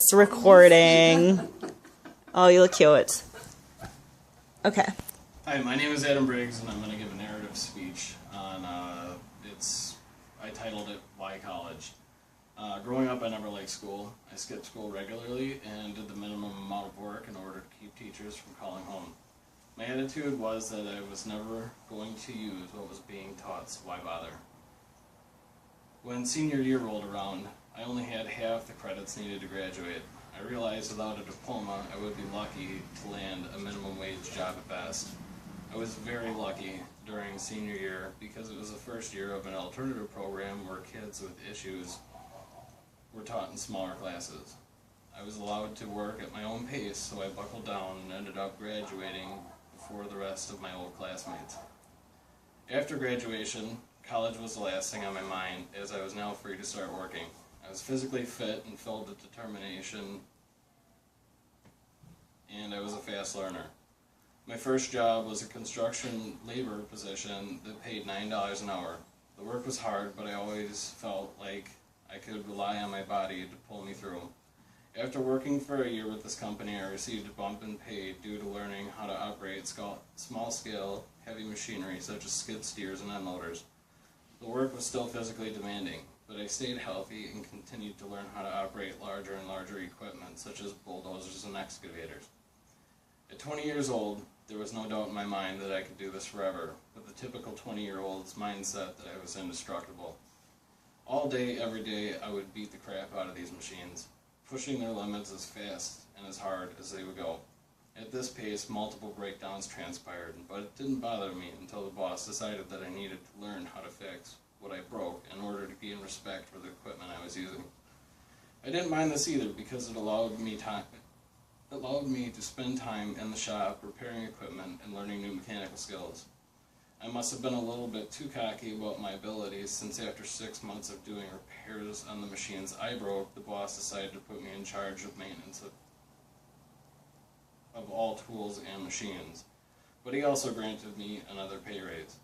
It's recording. Oh, you look cute. Okay. Hi, my name is Adam Briggs, and I'm going to give a narrative speech on, I titled it, Why College? Growing up, I never liked school. I skipped school regularly and did the minimum amount of work in order to keep teachers from calling home. My attitude was that I was never going to use what was being taught, so why bother? When senior year rolled around, I only had half the credits needed to graduate. I realized without a diploma, I would be lucky to land a minimum wage job at best. I was very lucky during senior year because it was the first year of an alternative program where kids with issues were taught in smaller classes. I was allowed to work at my own pace, so I buckled down and ended up graduating before the rest of my old classmates. After graduation, college was the last thing on my mind, as I was now free to start working. I was physically fit and filled with determination, and I was a fast learner. My first job was a construction labor position that paid $9 an hour. The work was hard, but I always felt like I could rely on my body to pull me through. After working for a year with this company, I received a bump in pay due to learning how to operate small-scale, heavy machinery such as skid steers and unloaders. The work was still physically demanding, but I stayed healthy and continued to learn how to operate larger and larger equipment such as bulldozers and excavators. At 20 years old, there was no doubt in my mind that I could do this forever, with the typical 20-year-old's mindset that I was indestructible. All day, every day, I would beat the crap out of these machines, pushing their limits as fast and as hard as they would go. At this pace, multiple breakdowns transpired, but it didn't bother me until the boss decided that I needed to learn how to fix what I broke in order to gain respect for the equipment I was using. I didn't mind this either because it allowed me to spend time in the shop repairing equipment and learning new mechanical skills. I must have been a little bit too cocky about my abilities, since after 6 months of doing repairs on the machines I broke, the boss decided to put me in charge of maintenance of all tools and machines. But he also granted me another pay raise.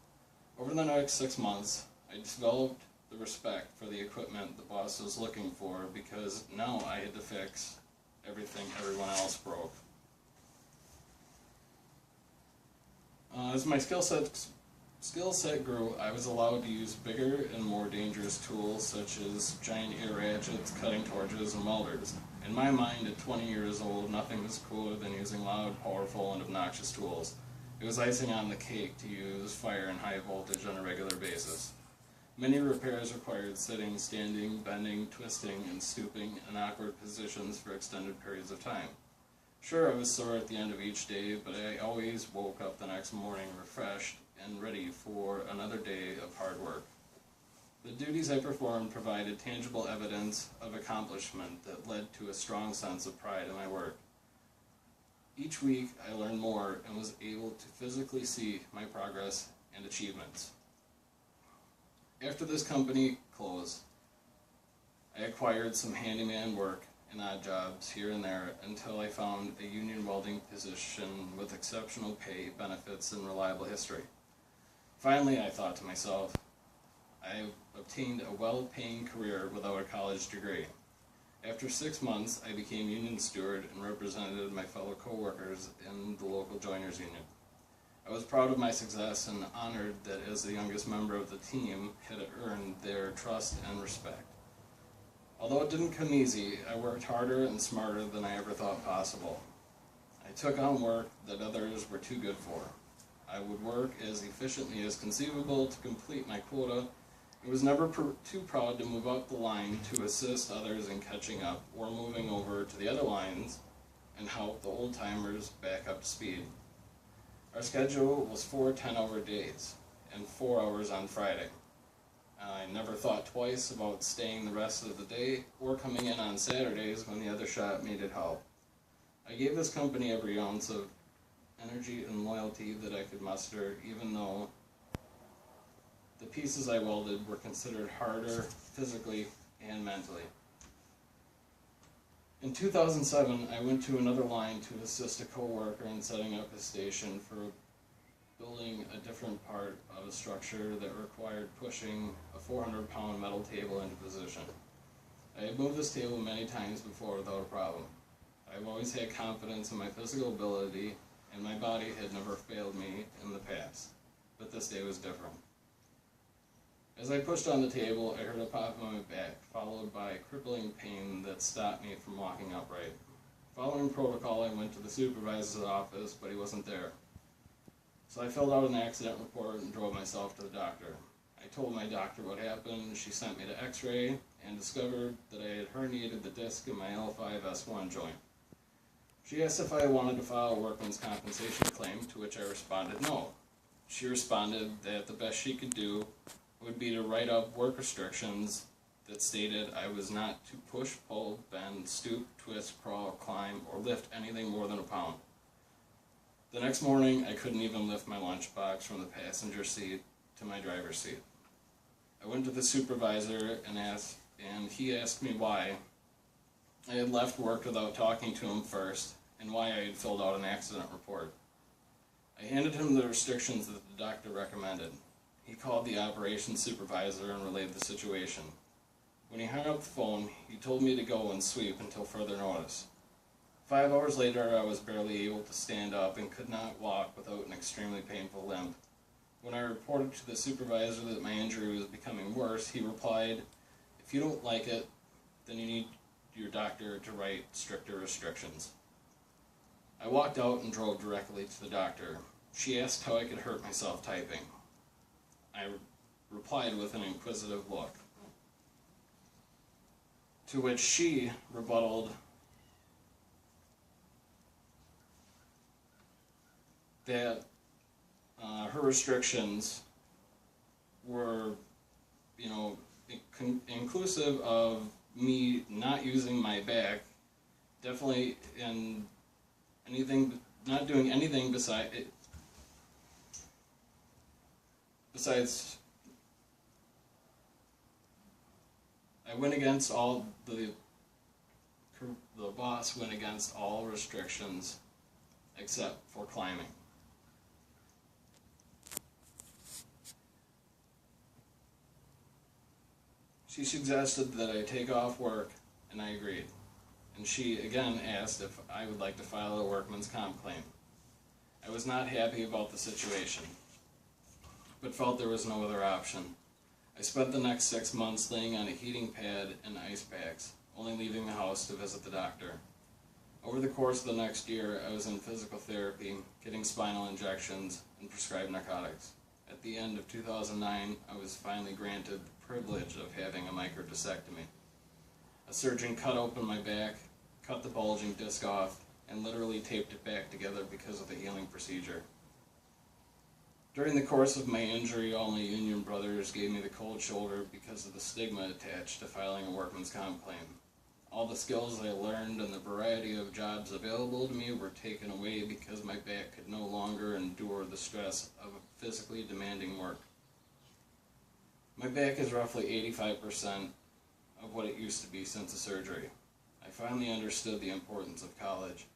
Over the next 6 months, I developed the respect for the equipment the boss was looking for, because now I had to fix everything everyone else broke. As my skill set grew, I was allowed to use bigger and more dangerous tools such as giant ear ratchets, cutting torches, and welders. In my mind, at 20 years old, nothing was cooler than using loud, powerful, and obnoxious tools. It was icing on the cake to use fire and high voltage on a regular basis. Many repairs required sitting, standing, bending, twisting, and stooping in awkward positions for extended periods of time. Sure, I was sore at the end of each day, but I always woke up the next morning refreshed and ready for another day of hard work. The duties I performed provided tangible evidence of accomplishment that led to a strong sense of pride in my work. Each week, I learned more and was able to physically see my progress and achievements. After this company closed, I acquired some handyman work and odd jobs here and there until I found a union welding position with exceptional pay, benefits, and reliable history. Finally, I thought to myself, I've obtained a well-paying career without a college degree. After 6 months, I became union steward and represented my fellow co-workers in the local joiners union. I was proud of my success and honored that as the youngest member of the team had earned their trust and respect. Although it didn't come easy, I worked harder and smarter than I ever thought possible. I took on work that others were too good for. I would work as efficiently as conceivable to complete my quota. I was never too proud to move up the line to assist others in catching up or moving over to the other lines and help the old-timers back up to speed. Our schedule was 4 10-hour days and 4 hours on Friday. I never thought twice about staying the rest of the day or coming in on Saturdays when the other shop needed help. I gave this company every ounce of energy and loyalty that I could muster, even though the pieces I welded were considered harder physically and mentally. In 2007, I went to another line to assist a co-worker in setting up his station for building a different part of a structure that required pushing a 400-pound metal table into position. I have moved this table many times before without a problem. I've always had confidence in my physical ability, and my body had never failed me in the past. But this day was different. As I pushed on the table, I heard a pop on my back, followed by crippling pain that stopped me from walking upright. Following protocol, I went to the supervisor's office, but he wasn't there. So I filled out an accident report and drove myself to the doctor. I told my doctor what happened. She sent me to x-ray and discovered that I had herniated the disc in my L5-S1 joint. She asked if I wanted to file a workman's compensation claim, to which I responded no. She responded that the best she could do would be to write up work restrictions that stated I was not to push, pull, bend, stoop, twist, crawl, climb, or lift anything more than a pound. The next morning, I couldn't even lift my lunchbox from the passenger seat to my driver's seat. I went to the supervisor and he asked me why I had left work without talking to him first, and why I had filled out an accident report. I handed him the restrictions that the doctor recommended. He called the operations supervisor and relayed the situation. When he hung up the phone, he told me to go and sweep until further notice. 5 hours later, I was barely able to stand up and could not walk without an extremely painful limp. When I reported to the supervisor that my injury was becoming worse, he replied, "If you don't like it, then you need your doctor to write stricter restrictions." I walked out and drove directly to the doctor. She asked how I could hurt myself typing. I replied with an inquisitive look, to which she rebutted that her restrictions were, inclusive of me not using my back, definitely in anything, not doing anything besides I went against all the boss went against all restrictions except for climbing. She suggested that I take off work, and I agreed. And she again asked if I would like to file a workman's comp claim. I was not happy about the situation, but felt there was no other option. I spent the next 6 months laying on a heating pad and ice packs, only leaving the house to visit the doctor. Over the course of the next year, I was in physical therapy, getting spinal injections, and prescribed narcotics. At the end of 2009, I was finally granted the privilege of having a microdiscectomy. A surgeon cut open my back, cut the bulging disc off, and literally taped it back together because of the healing procedure. During the course of my injury, all my union brothers gave me the cold shoulder because of the stigma attached to filing a workman's comp claim. All the skills I learned and the variety of jobs available to me were taken away because my back could no longer endure the stress of physically demanding work. My back is roughly 85% of what it used to be since the surgery. I finally understood the importance of college.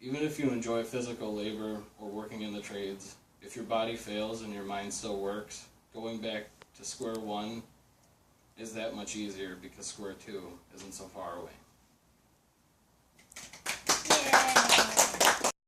Even if you enjoy physical labor or working in the trades, if your body fails and your mind still works, going back to square one is that much easier because square two isn't so far away. Yay.